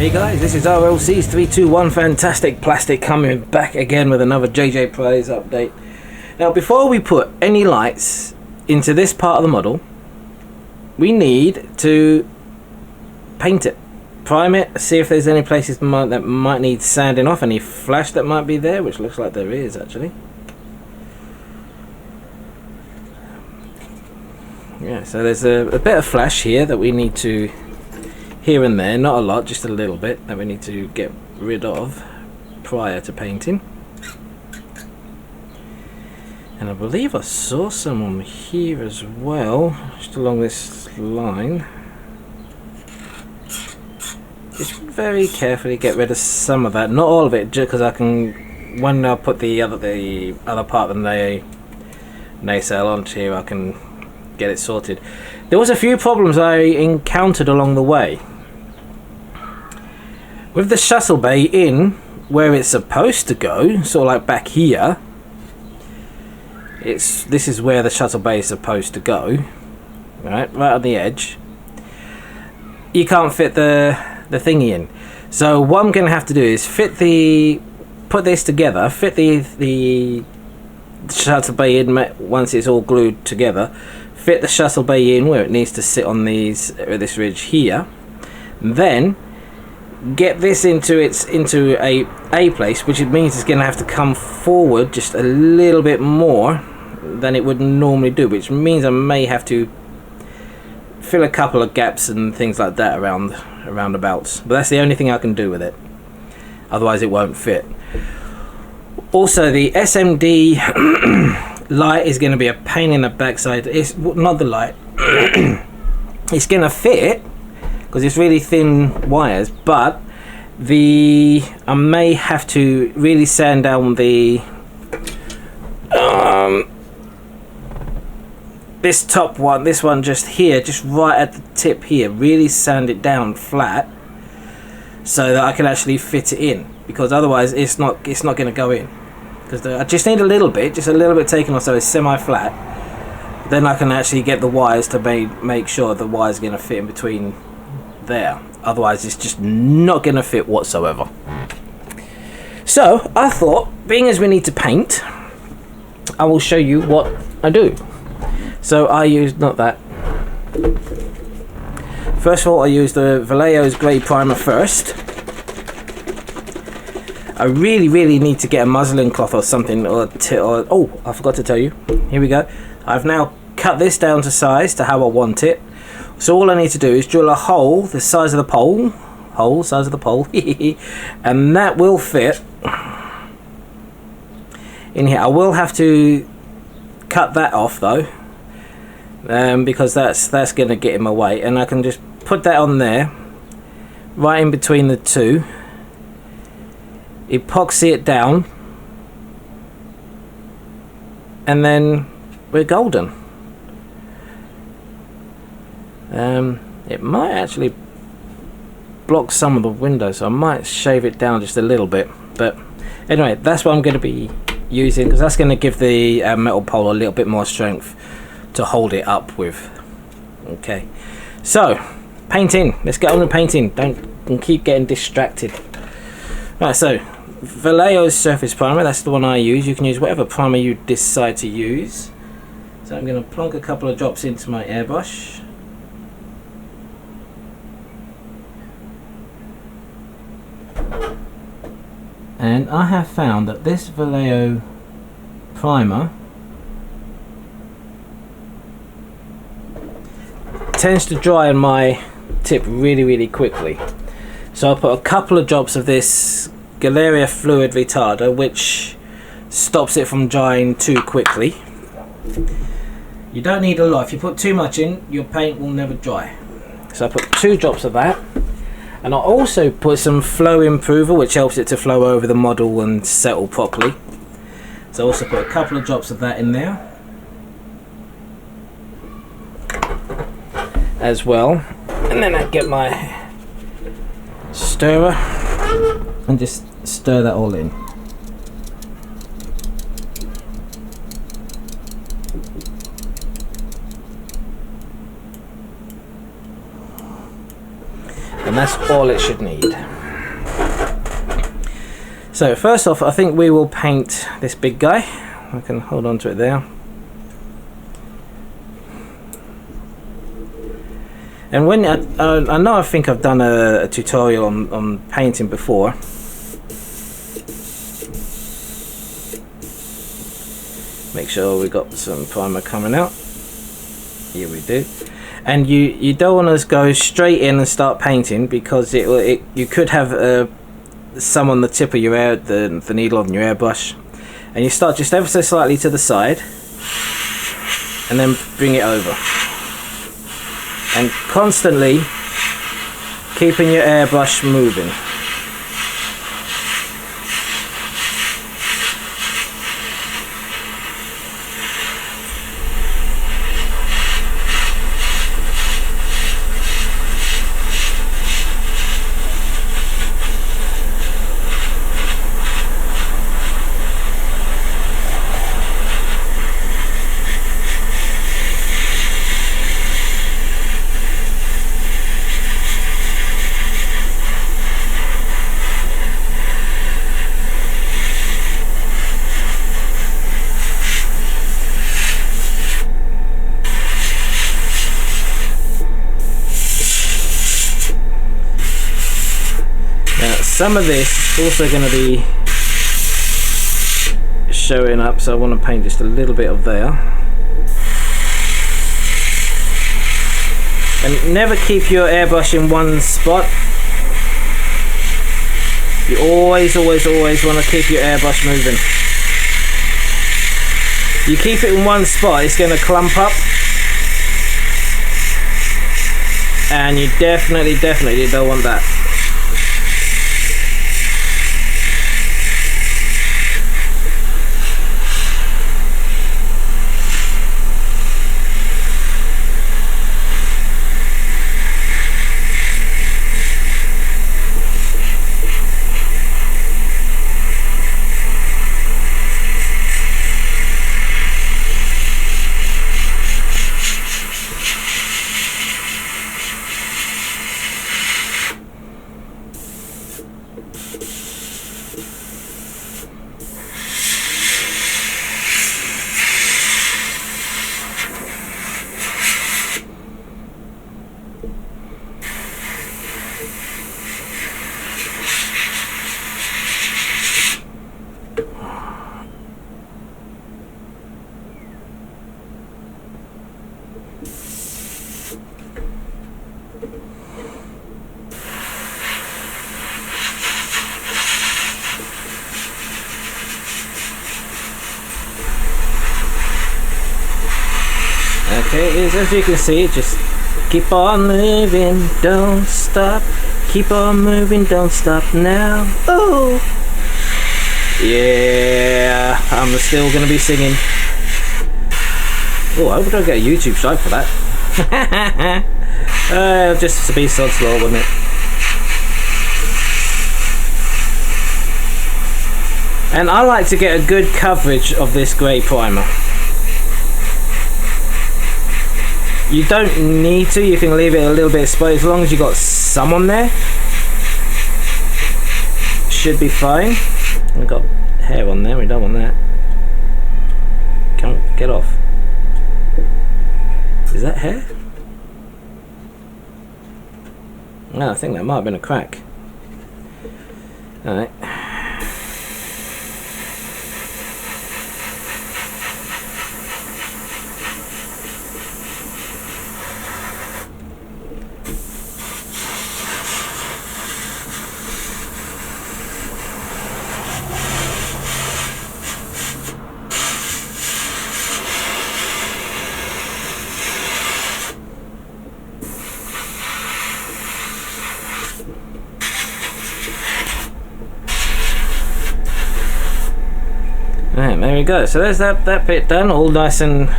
Hey guys, this is RLC's 321 Fantastic Plastic coming back again with another JJ Prize update. Now before we put any lights into this part of the model, we need to paint it, prime it, see if there's any places that might need sanding off, any flash that might be there, which looks like there is actually. Yeah, so there's a bit of flash here that we need to, here and there, not a lot, just a little bit that we need to get rid of prior to painting. And I believe I saw some on here as well, just along this line. Just very carefully get rid of some of that, not all of it, just because I can, when I put the other part of the nacelle onto here, I can get it sorted. There was a few problems I encountered along the way. With the shuttle bay in where it's supposed to go, sort of like back here, this is where the shuttle bay is supposed to go, right on the edge. You can't fit the thingy in. So what I'm going to have to do is put this together, fit the shuttle bay in once it's all glued together, fit the shuttle bay in where it needs to sit on this ridge here, then get this into a place, which it means it's going to have to come forward just a little bit more than it would normally do, which means I may have to fill a couple of gaps and things like that around abouts, but that's the only thing I can do with it, otherwise it won't fit. Also, the SMD light is going to be a pain in the backside. It's not the light. It's going to fit because it's really thin wires, but I may have to really sand down the this top one, this one just here, just right at the tip here, really sand it down flat so that I can actually fit it in, because otherwise it's not going to go in. Because I just need a little bit taken off so it's semi-flat. Then I can actually get the wires to make sure the wire's going to fit in between there. Otherwise it's just not going to fit whatsoever. So I thought, being as we need to paint, I will show you what I do. So I used, not that. First of all, I used the Vallejo's grey primer first. I really need to get a muslin cloth or something, or oh, I forgot to tell you. Here we go. I've now cut this down to size to how I want it. So all I need to do is drill a hole the size of the pole, and that will fit in here. I will have to cut that off though, because that's going to get in my way, and I can just put that on there, right in between the two. Epoxy it down, and then we're golden. It might actually block some of the windows, so I might shave it down just a little bit, but anyway, that's what I'm going to be using, because that's going to give the metal pole a little bit more strength to hold it up with. Okay, so painting, let's get on with painting. Don't keep getting distracted. Right, so Vallejo's surface primer, that's the one I use. You can use whatever primer you decide to use. So I'm going to plonk a couple of drops into my airbrush. And I have found that this Vallejo primer tends to dry on my tip really quickly. So I'll put a couple of drops of this Galeria fluid retarder, which stops it from drying too quickly. You don't need a lot. If you put too much in, your paint will never dry. So I put 2 drops of that, and I also put some flow improver, which helps it to flow over the model and settle properly. So I also put a couple of drops of that in there as well, and then I get my stirrer and just stir that all in. and that's all it should need. So first off, I think we will paint this big guy. I can hold on to it there. And when I know, I think I've done a tutorial on painting before. Make sure we got some primer coming out. Here we do. And you don't want to go straight in and start painting, because you could have some on the tip of your the needle on your airbrush, and you start just ever so slightly to the side, and then bring it over, and constantly keeping your airbrush moving. Some of this is also going to be showing up, so I want to paint just a little bit of there. And never keep your airbrush in one spot. You always want to keep your airbrush moving. You keep it in one spot, it's going to clump up. And you definitely don't want that. Okay, as you can see, just keep on moving, don't stop. Keep on moving, don't stop now. Oh, yeah, I'm still gonna be singing. Oh, I hope I don't get a YouTube strike for that. Just to be sod's law, wouldn't it? And I like to get a good coverage of this grey primer. You don't need to, you can leave it a little bit exposed as long as you got some on there. Should be fine. We've got hair on there, we don't want that. Can't get off. Is that hair? No, I think that might have been a crack. Alright. Right, there we go. So there's that bit done, all nice and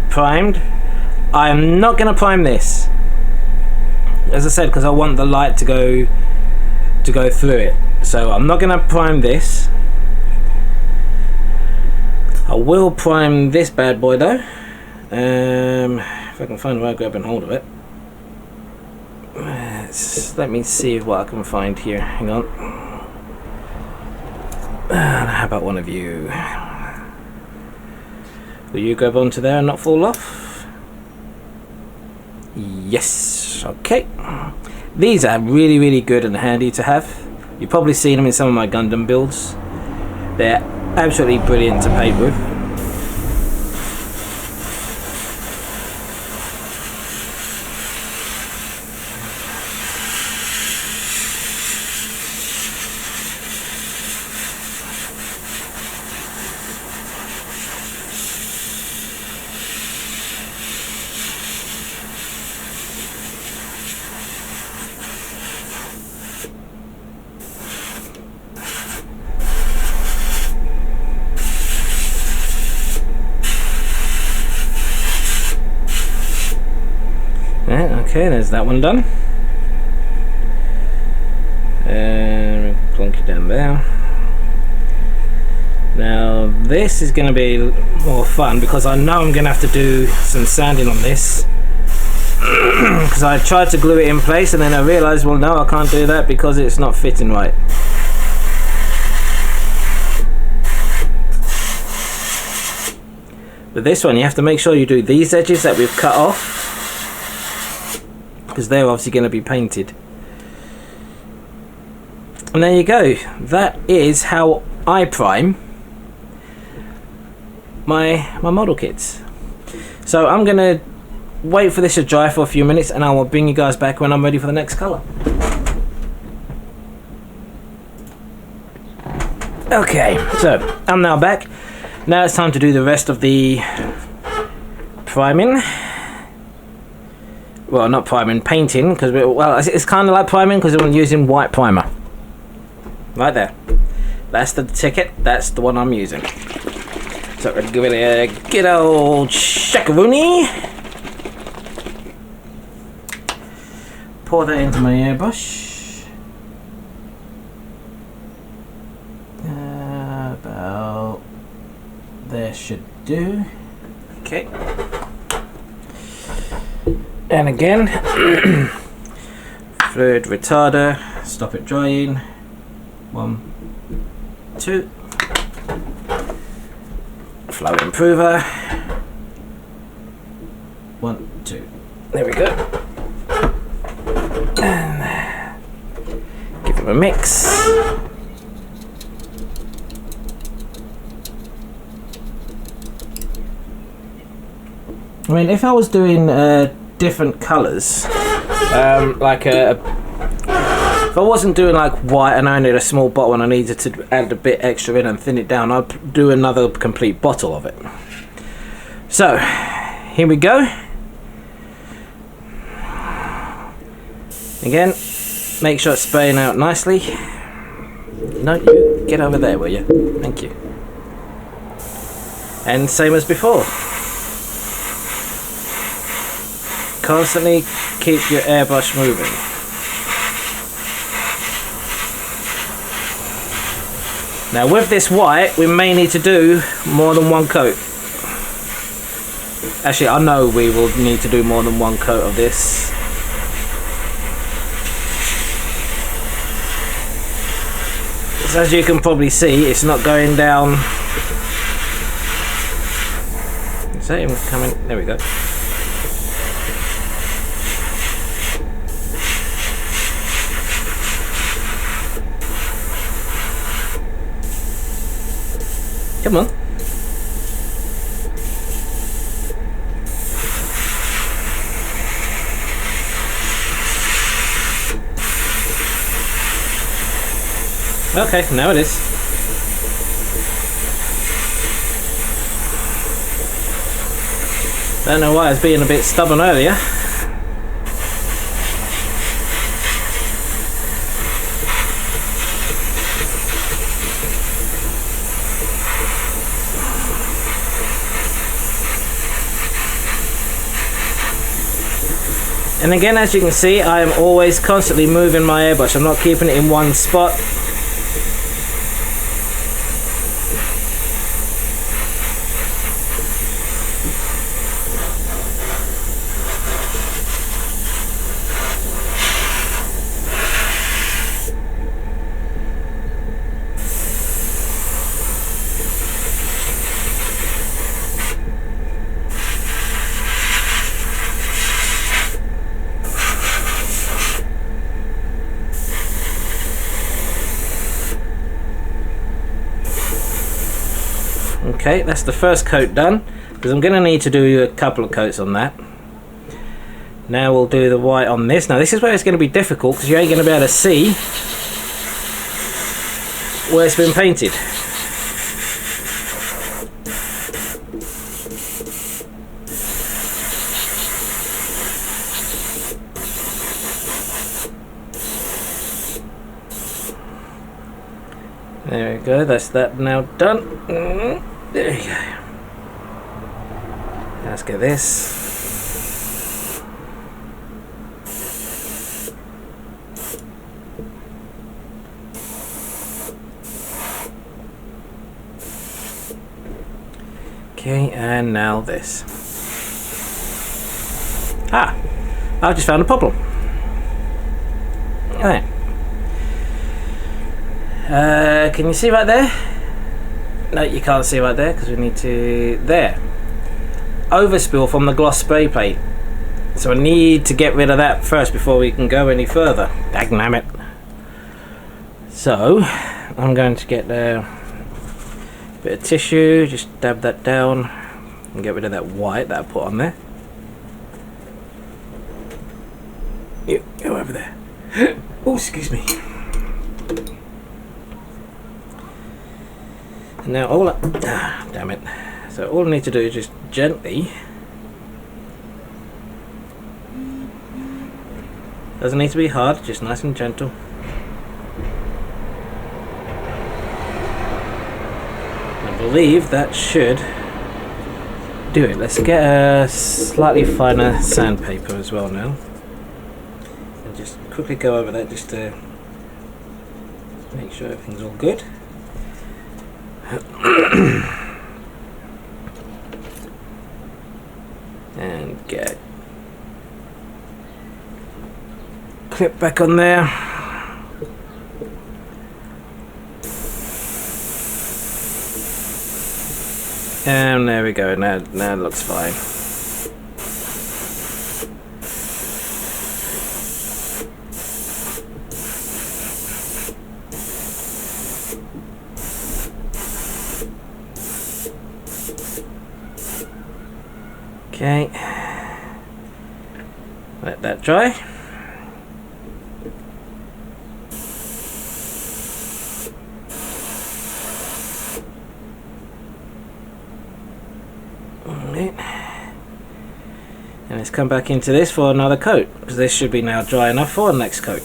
primed. I'm not going to prime this, as I said, because I want the light to go through it. So I'm not going to prime this. I will prime this bad boy though. If I can find a way to grab and hold of it. Let me see what I can find here. Hang on. How about one of you? Will you grab onto there and not fall off? Yes. Okay. These are really, really good and handy to have. You've probably seen them in some of my Gundam builds. They're absolutely brilliant to paint with. Okay, there's that one done. And plonk it down there. Now this is going to be more fun because I know I'm going to have to do some sanding on this. Because I tried to glue it in place and then I realised, well no, I can't do that because it's not fitting right. But this one you have to make sure you do these edges that we've cut off, because they're obviously going to be painted. And there you go. That is how I prime my model kits. So I'm going to wait for this to dry for a few minutes and I will bring you guys back when I'm ready for the next colour. Okay, so I'm now back. Now it's time to do the rest of the priming. Well, not priming, painting, because well, it's kind of like priming because we're using white primer. Right there. That's the ticket. That's the one I'm using. So we're gonna give it a good old shakaroony. Pour that into my airbrush. About there should do. Okay. And again, fluid retarder, stop it drying. 1, 2. Flow improver. 1, 2. There we go. And give it a mix. I mean, if I was doing different colours, like if I wasn't doing like white and I only had a small bottle and I needed to add a bit extra in and thin it down, I'd do another complete bottle of it. So here we go. Again, make sure it's spraying out nicely. No, you get over there, will you? Thank you. And same as before. Constantly keep your airbrush moving. Now with this white, we may need to do more than one coat. Actually, I know we will need to do more than one coat of this. So as you can probably see, it's not going down. Is that even coming? There we go. Come on. Okay, now it is. Don't know why I was being a bit stubborn earlier. And again, as you can see, I am always constantly moving my airbrush. I'm not keeping it in one spot. Okay, that's the first coat done, because I'm going to need to do a couple of coats on that. Now we'll do the white on this. Now this is where it's going to be difficult, because you ain't going to be able to see where it's been painted. There we go, that's that now done. There you go. Let's get this. Okay, and now this. Ah! I've just found a problem. Alright. Can you see right there? No, you can't see right there because we need to... There. Overspill from the gloss spray plate. So I need to get rid of that first before we can go any further. Dagnammit. So, I'm going to get a bit of tissue, just dab that down and get rid of that white that I put on there. You go over there. Oh, excuse me. Now all damn it. So all I need to do is just gently, doesn't need to be hard, just nice and gentle. I believe that should do it. Let's get a slightly finer sandpaper as well now. And just quickly go over that just to make sure everything's all good. And get clip back on there. And there we go. Now it looks fine. Okay, let that dry. Alright. And let's come back into this for another coat, because this should be now dry enough for the next coat.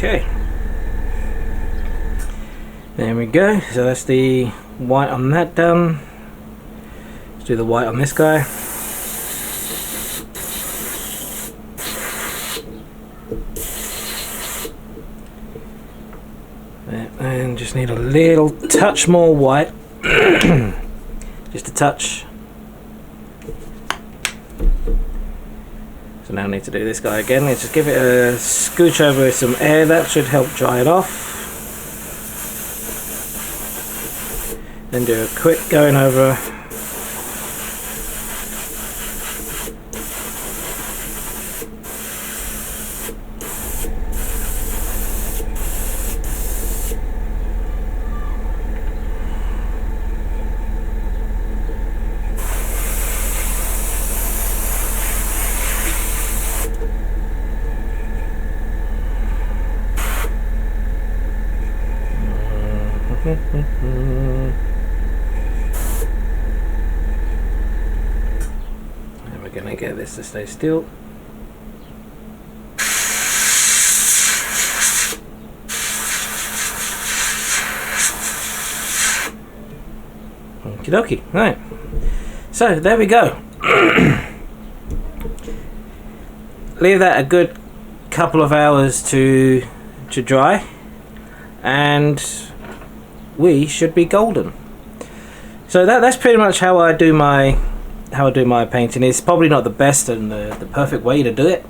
Okay, there we go. So that's the white on that done. Let's do the white on this guy. And just need a little touch more white. Just a touch. So now I need to do this guy again. Let's just give it a scooch over with some air. That should help dry it off. Then do a quick going over. gonna get this to stay still. Okie dokie. Right. So there we go. Leave that a good couple of hours to dry, and we should be golden. So that's pretty much how I do my painting. It's probably not the best and the perfect way to do it.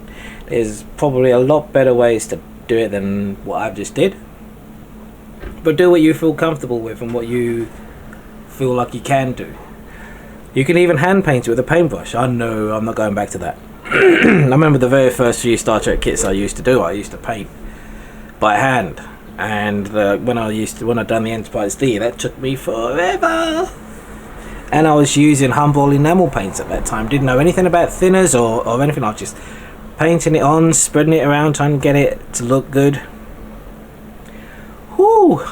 There's probably a lot better ways to do it than what I've just did. But do what you feel comfortable with and what you feel like you can do. You can even hand paint it with a paintbrush. I know I'm not going back to that. I remember the very first few Star Trek kits I used to do. I used to paint by hand, and when I done the Enterprise D, that took me forever. And I was using Humboldt enamel paints at that time. Didn't know anything about thinners or anything. I was just painting it on, spreading it around, trying to get it to look good. Whoo!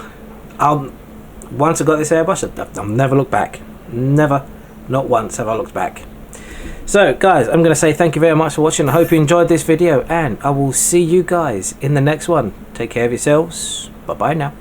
Once I got this airbrush, I'll never look back. Never, not once have I looked back. So guys, I'm going to say thank you very much for watching. I hope you enjoyed this video, and I will see you guys in the next one. Take care of yourselves. Bye bye now.